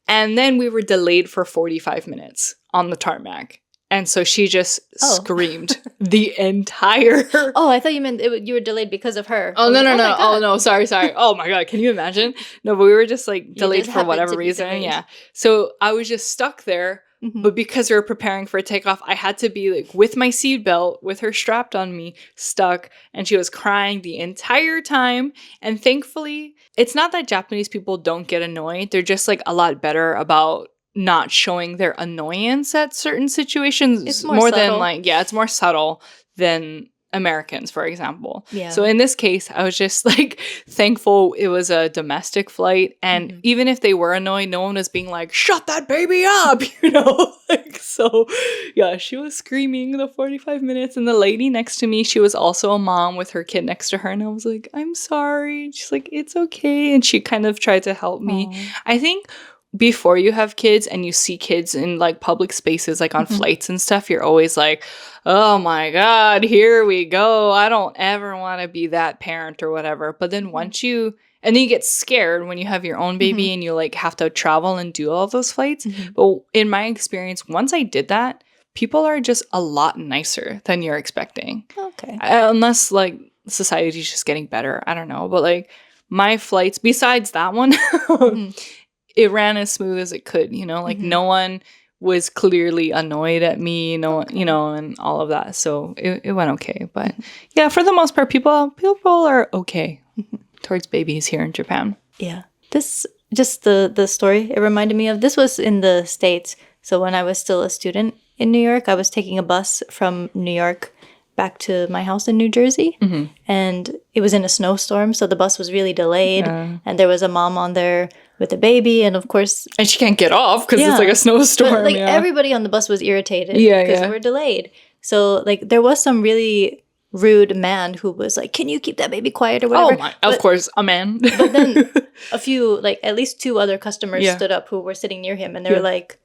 And then we were delayed for 45 minutes on the tarmac. And so she just screamed the entire... Oh, I thought you meant you were delayed because of her. Oh, no. Oh, no. Sorry. Oh, my God. Can you imagine? No, but we were just like delayed for whatever reason. Yeah. So I was just stuck there. But because we were preparing for takeoff, I had to be like with my seatbelt, with her strapped on me, stuck. And she was crying the entire time. And thankfully, it's not that Japanese people don't get annoyed. They're just like a lot better about not showing their annoyance at certain situations. It's more than like, it's more subtle than Americans, for example. Yeah. So in this case, I was just like thankful it was a domestic flight. And even if they were annoyed, no one was being like, shut that baby up, you know? Like, so yeah, she was screaming the 45 minutes. And the lady next to me, she was also a mom with her kid next to her. And I was like, I'm sorry. And she's like, it's okay. And she kind of tried to help me. I think before you have kids and you see kids in like public spaces, like on flights and stuff, you're always like, oh my God, here we go. I don't ever want to be that parent or whatever. But then and then you get scared when you have your own baby and you like have to travel and do all those flights. But in my experience, once I did that, people are just a lot nicer than you're expecting. Okay. Unless like society's just getting better. I don't know. But like my flights, besides that one, it ran as smooth as it could, you know, like no one was clearly annoyed at me, no one, you know, and all of that. So it went okay. But yeah, for the most part, people are okay towards babies here in Japan. Yeah. This, just the story it reminded me of, this was in the States. So when I was still a student in New York, I was taking a bus from New York back to my house in New Jersey. And it was in a snowstorm. So the bus was really delayed. And there was a mom on there with a baby, and of course... And she can't get off because it's like a snowstorm. But, like, everybody on the bus was irritated because we're delayed. So, like, there was some really rude man who was like, can you keep that baby quiet or whatever? Oh, my. Of course, a man. But then a few, like, at least 2 other customers stood up who were sitting near him, and they were like,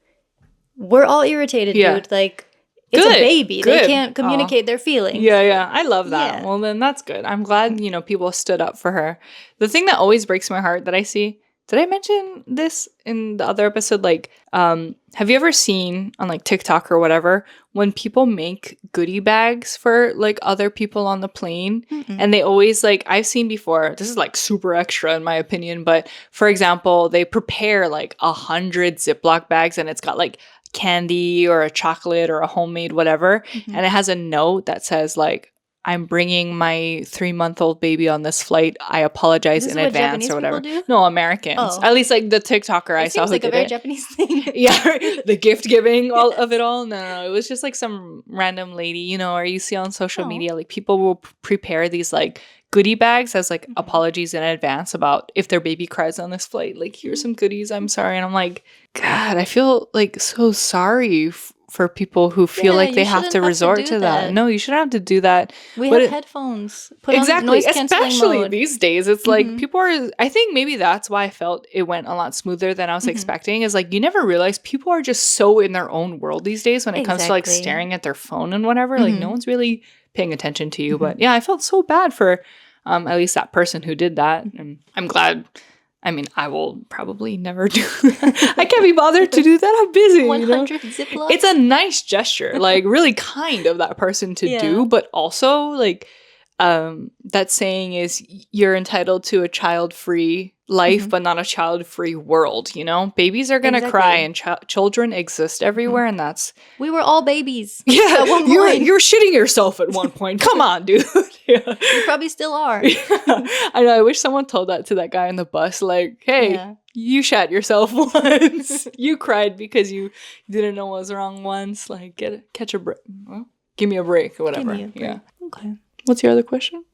we're all irritated, dude. Like, it's a baby. Good. They can't communicate their feelings. Yeah. I love that. Well, then that's good. I'm glad, you know, people stood up for her. The thing that always breaks my heart that I see... Did I mention this in the other episode? Like, have you ever seen on like TikTok or whatever when people make goodie bags for like other people on the plane? And they always like, I've seen before, this is like super extra in my opinion, but for example, they prepare like 100 Ziploc bags and it's got like candy or a chocolate or a homemade whatever. And it has a note that says like, I'm bringing my 3-month-old baby on this flight. I apologize in advance Japanese or whatever. Do? No, Americans. Oh. At least like the TikToker I saw who like did a very it. Japanese thing. Yeah, the gift giving of it all. No, it was just like some random lady, you know, or you see on social media, like people will prepare these like goodie bags as like apologies in advance about if their baby cries on this flight. Like, here's some goodies. I'm sorry. And I'm like, God, I feel like so sorry for people who feel like they have to resort to that. No, you shouldn't have to do that. We have headphones. Put exactly. On especially mode. These days. It's like people are, I think maybe that's why I felt it went a lot smoother than I was expecting, is like you never realize people are just so in their own world these days when it comes to like staring at their phone and whatever. Like no one's really paying attention to you. But yeah, I felt so bad for at least that person who did that. And I'm glad. I mean, I will probably never do that. I can't be bothered to do that. I'm busy. 100 Ziploc. It's a nice gesture, like really kind of that person to do, but also like that saying is you're entitled to a child-free life, but not a child-free world, you know? Babies are going to cry and children exist everywhere, and that's... We were all babies. Yeah, at one point. You're shitting yourself at one point. Come on, dude. Yeah. You probably still are. Yeah. I know, I wish someone told that to that guy on the bus, like, hey, you shat yourself once. You cried because you didn't know what was wrong once. Like, catch a break. Well, give me a break or whatever. Give me a break. Yeah. Okay. What's your other question?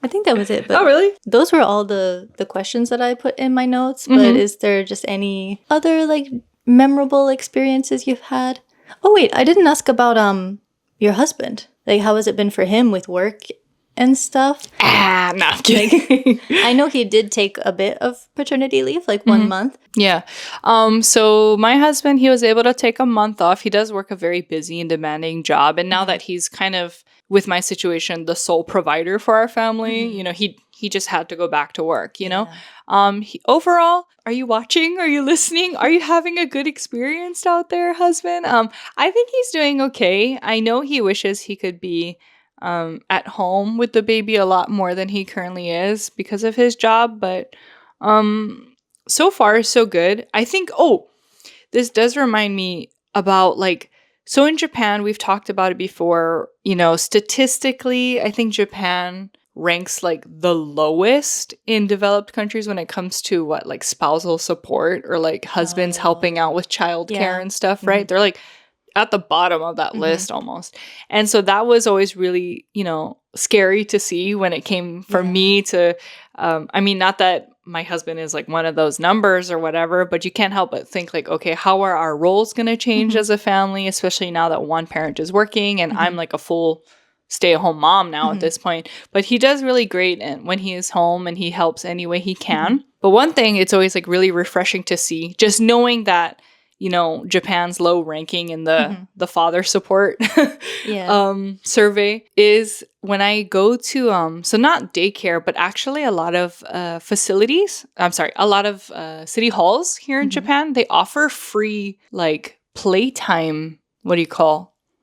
I think that was it. But oh, really? Those were all the questions that I put in my notes. But is there just any other like memorable experiences you've had? Oh, wait. I didn't ask about your husband. Like, how has it been for him with work and stuff? No, I'm kidding. I know he did take a bit of paternity leave, like 1 month. Yeah. So my husband, he was able to take a month off. He does work a very busy and demanding job. And now that he's kind of, with my situation, the sole provider for our family, you know, he just had to go back to work, you know? Overall, are you watching? Are you listening? Are you having a good experience out there, husband? I think he's doing okay. I know he wishes he could be at home with the baby a lot more than he currently is because of his job. But so far, so good. I think, this does remind me about like, so in Japan, we've talked about it before, you know, statistically, I think Japan ranks like the lowest in developed countries when it comes to like spousal support or like husbands helping out with childcare and stuff, right? They're like at the bottom of that list almost. And so that was always really, you know, scary to see when it came for me to, I mean, not that my husband is like one of those numbers or whatever, but you can't help but think like, okay, how are our roles going to change as a family, especially now that one parent is working and I'm like a full stay-at-home mom now at this point. But he does really great and when he is home and he helps any way he can. But one thing, it's always like really refreshing to see, just knowing that, you know, Japan's low ranking in the father support survey is when I go to, so not daycare, but actually a lot of facilities, a lot of city halls here in Japan, they offer free like playtime,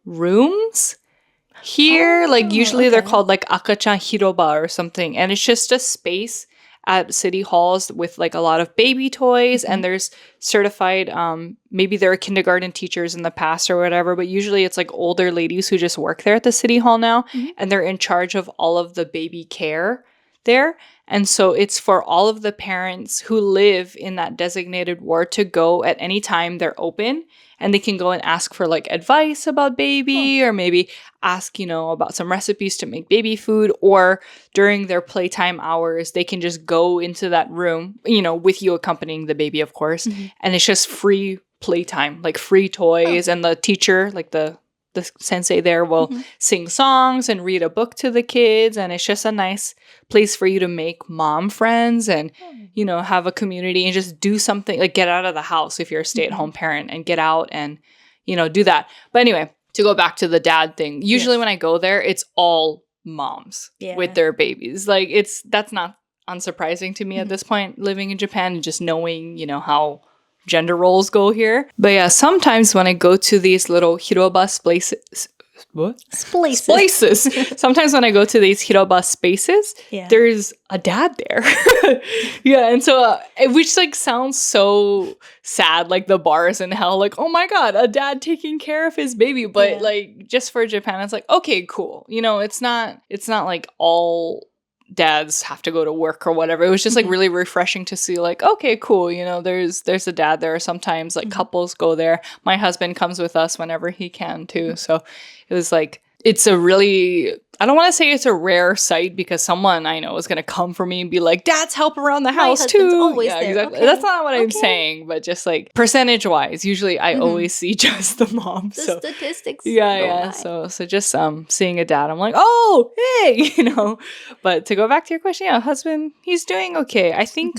rooms here. Like usually they're called like akachan hiroba or something. And it's just a space at city halls with like a lot of baby toys and there's certified, maybe there are kindergarten teachers in the past or whatever, but usually it's like older ladies who just work there at the city hall now and they're in charge of all of the baby care there. And so it's for all of the parents who live in that designated ward to go at any time they're open and they can go and ask for like advice about baby or maybe ask, you know, about some recipes to make baby food, or during their playtime hours, they can just go into that room, you know, with you accompanying the baby, of course. And it's just free playtime, like free toys. And the teacher, like the sensei there will sing songs and read a book to the kids. And it's just a nice place for you to make mom friends and, you know, have a community and just do something, like get out of the house if you're a stay-at-home parent and get out and, you know, do that. But anyway, to go back to the dad thing, usually when I go there, it's all moms with their babies. Like that's not unsurprising to me at this point, living in Japan and just knowing, you know, how gender roles go here. But yeah, sometimes when I go to these little hiroba what? Splices. Sometimes when I go to these hiroba spaces, there's a dad there. Yeah, and so, which like sounds so sad, like the bars in hell, like, oh my God, a dad taking care of his baby. But like, just for Japan, it's like, okay, cool. You know, it's not like all dads have to go to work or whatever. It was just like really refreshing to see like, okay, cool, you know, there's a dad there. Sometimes like couples go there. My husband comes with us whenever he can too. So it was like, it's a really, I don't want to say it's a rare sight because someone I know is going to come for me and be like, dads help around the house too. Always yeah, there. exactly. Okay. That's not what I'm saying, but just like percentage wise, usually I always see just the mom. The so statistics. yeah. So just just seeing a dad, I'm like, oh, hey, you know. But to go back to your question, yeah, husband, he's doing okay. I think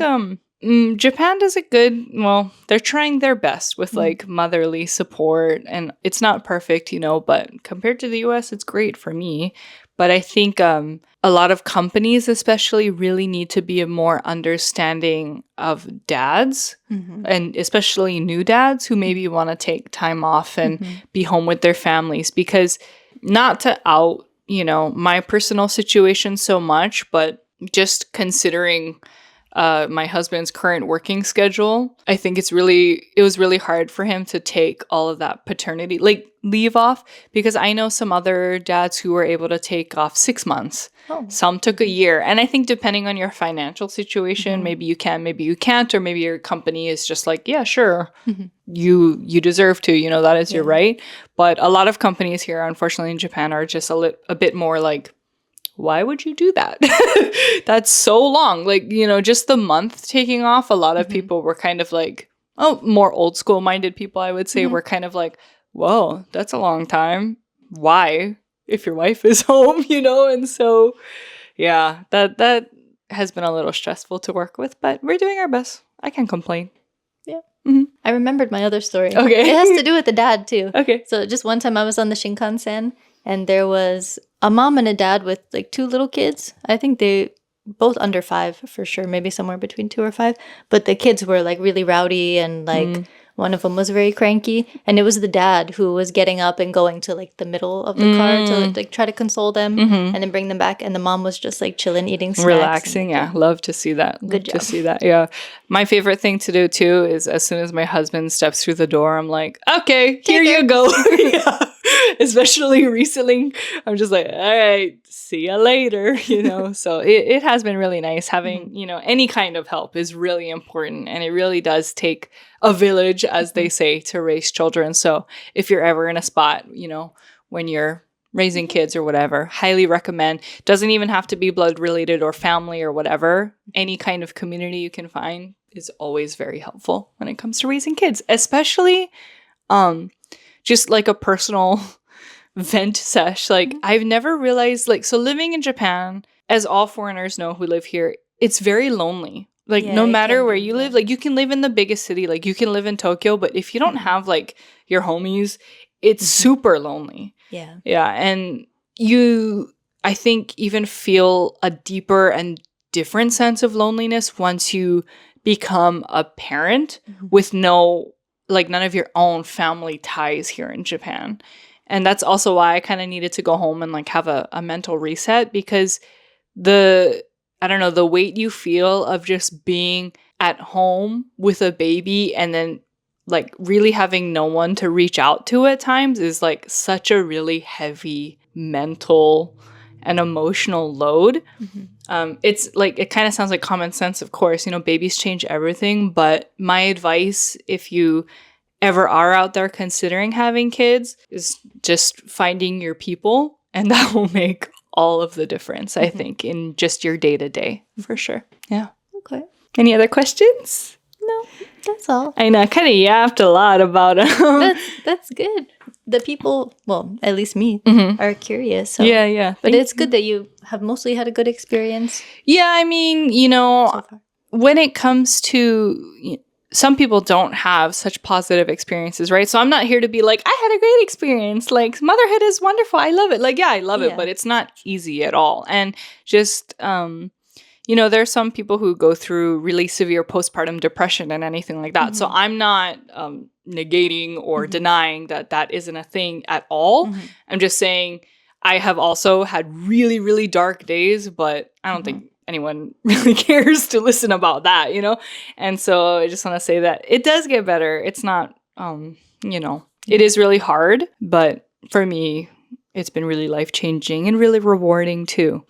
Japan does it good. Well, they're trying their best with like motherly support, and it's not perfect, you know, but compared to the US, it's great for me. But I think a lot of companies especially really need to be more understanding of dads, and especially new dads who maybe want to take time off and be home with their families, because not to out, you know, my personal situation so much, but just considering my husband's current working schedule, I think it was really hard for him to take all of that paternity like leave off, because I know some other dads who were able to take off 6 months. Some took a year. And I think depending on your financial situation, maybe you can, maybe you can't, or maybe your company is just like, yeah, sure, you deserve to, you know, that is your right. But a lot of companies here, unfortunately in Japan, are just a bit more like, why would you do that? That's so long. Like, you know, just the month taking off, a lot of people were kind of like, more old school minded people, I would say, were kind of like, whoa, that's a long time. Why? If your wife is home, you know? And so, yeah, that has been a little stressful to work with, but we're doing our best. I can't complain. Yeah. I remembered my other story. Okay. It has to do with the dad, too. Okay. So just one time I was on the Shinkansen, and there was a mom and a dad with like 2 little kids. I think they both under 5 for sure, maybe somewhere between 2 or 5. But the kids were like really rowdy, and like one of them was very cranky. And it was the dad who was getting up and going to like the middle of the car to like try to console them and then bring them back. And the mom was just like chilling, eating snacks. Relaxing, yeah. Love to see that. Good job. To see that, yeah. My favorite thing to do too is as soon as my husband steps through the door, I'm like, okay, here you go. Yeah. Especially recently, I'm just like, all right, see ya later, you know. So it has been really nice having, you know, any kind of help is really important, and it really does take a village, as they say, to raise children. So if you're ever in a spot, you know, when you're raising kids or whatever, highly recommend. Doesn't even have to be blood related or family or whatever. Any kind of community you can find is always very helpful when it comes to raising kids, especially just like a personal vent sesh. Like I've never realized, like, so living in Japan, as all foreigners know who live here, it's very lonely. Like no matter where you live, like you can live in the biggest city, like you can live in Tokyo, but if you don't have like your homies, it's super lonely. Yeah. Yeah. And you, I think, even feel a deeper and different sense of loneliness once you become a parent with none of your own family ties here in Japan. And that's also why I kind of needed to go home and like have a mental reset, because the weight you feel of just being at home with a baby and then like really having no one to reach out to at times is like such a really heavy mental and emotional load. It's like, it kind of sounds like common sense, of course, you know, babies change everything. But my advice, if you ever are out there considering having kids, is just finding your people, and that will make all of the difference, I think, in just your day-to-day, for sure. Yeah. Okay. Any other questions? No, that's all. I know, I kind of yapped a lot about them. That's good. The people, well, at least me, are curious. So. Yeah. But it's good that you have mostly had a good experience. Yeah, I mean, you know, so when it comes to... some people don't have such positive experiences, right? So I'm not here to be like, I had a great experience. Like, motherhood is wonderful. I love it. Like, yeah, I love it, but it's not easy at all. And just, you know, there are some people who go through really severe postpartum depression and anything like that. So I'm not negating or denying that isn't a thing at all. I'm just saying I have also had really, really dark days, but I don't think anyone really cares to listen about that, you know? And so I just want to say that it does get better. It's not, it is really hard, but for me, it's been really life-changing and really rewarding too.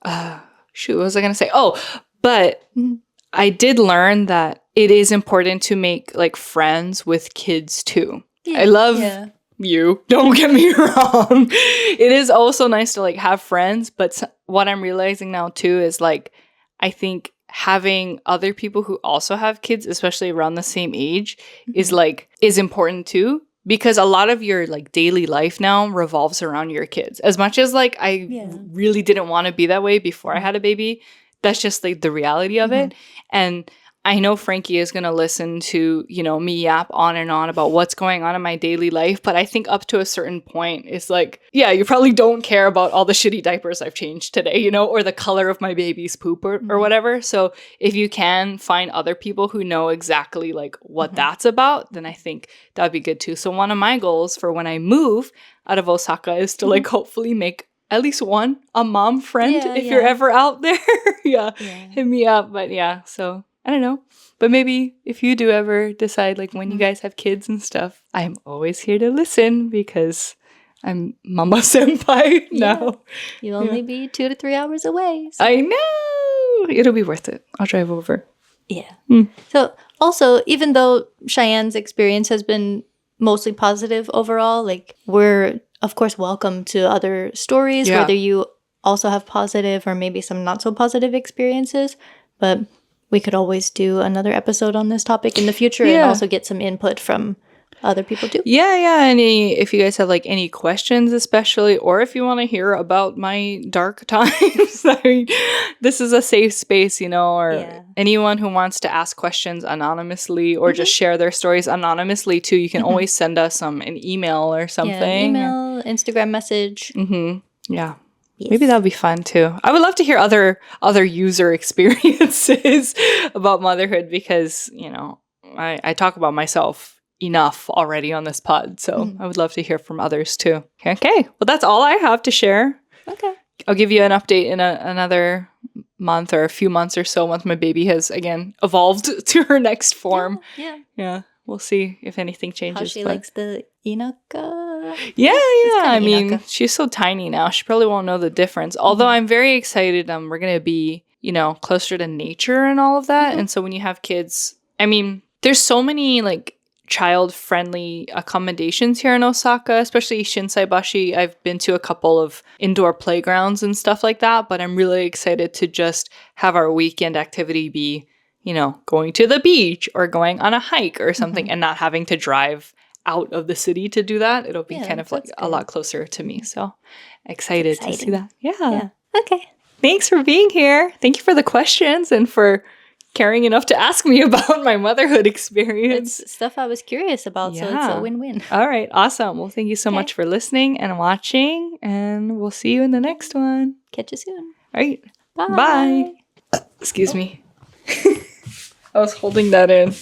What was I going to say? Oh, but I did learn that it is important to make like friends with kids too. I love you. Don't get me wrong. It is also nice to like have friends, but what I'm realizing now too is like, I think having other people who also have kids, especially around the same age, is important too. Because a lot of your like daily life now revolves around your kids. As much as like I really didn't want to be that way before I had a baby, that's just like the reality of it. And I know Frankie is going to listen to, me yap on and on about what's going on in my daily life. But I think up to a certain point, it's like, yeah, you probably don't care about all the shitty diapers I've changed today, or the color of my baby's poop or whatever. So if you can find other people who know exactly like what that's about, then I think that'd be good too. So one of my goals for when I move out of Osaka is to like hopefully make at least a mom friend if you're ever out there. Hit me up. But so I don't know. But maybe if you do ever decide, like, when you guys have kids and stuff, I'm always here to listen because I'm Mama Senpai now. You'll only be 2 to 3 hours away. So. I know! It'll be worth it. I'll drive over. Yeah. So, also, even though Cheyenne's experience has been mostly positive overall, like, we're, of course, welcome to other stories, whether you also have positive or maybe some not so positive experiences. But we could always do another episode on this topic in the future and also get some input from other people too. If you guys have like any questions especially, or if you want to hear about my dark times, I mean, this is a safe space, or anyone who wants to ask questions anonymously or just share their stories anonymously too, you can always send us an email or something. Email, Instagram message. Yes. Maybe that would be fun too. I would love to hear other user experiences about motherhood because, I talk about myself enough already on this pod. So I would love to hear from others too. Okay. Well, that's all I have to share. Okay. I'll give you an update in another month or a few months or so once my baby has, again, evolved to her next form. Yeah. We'll see if anything changes. How she likes the inaka. Yeah. I mean, she's so tiny now. She probably won't know the difference. Although I'm very excited. We're going to be, closer to nature and all of that. And so when you have kids, I mean, there's so many like child-friendly accommodations here in Osaka, especially Shinsaibashi. I've been to a couple of indoor playgrounds and stuff like that. But I'm really excited to just have our weekend activity be going to the beach or going on a hike or something and not having to drive out of the city to do that. It'll be kind of like a lot closer to me. So excited to see that. Yeah. Okay. Thanks for being here. Thank you for the questions and for caring enough to ask me about my motherhood experience. It's stuff I was curious about, so it's a win-win. All right. Awesome. Well, thank you so much for listening and watching, and we'll see you in the next one. Catch you soon. All right. Bye. Excuse me. I was holding that in.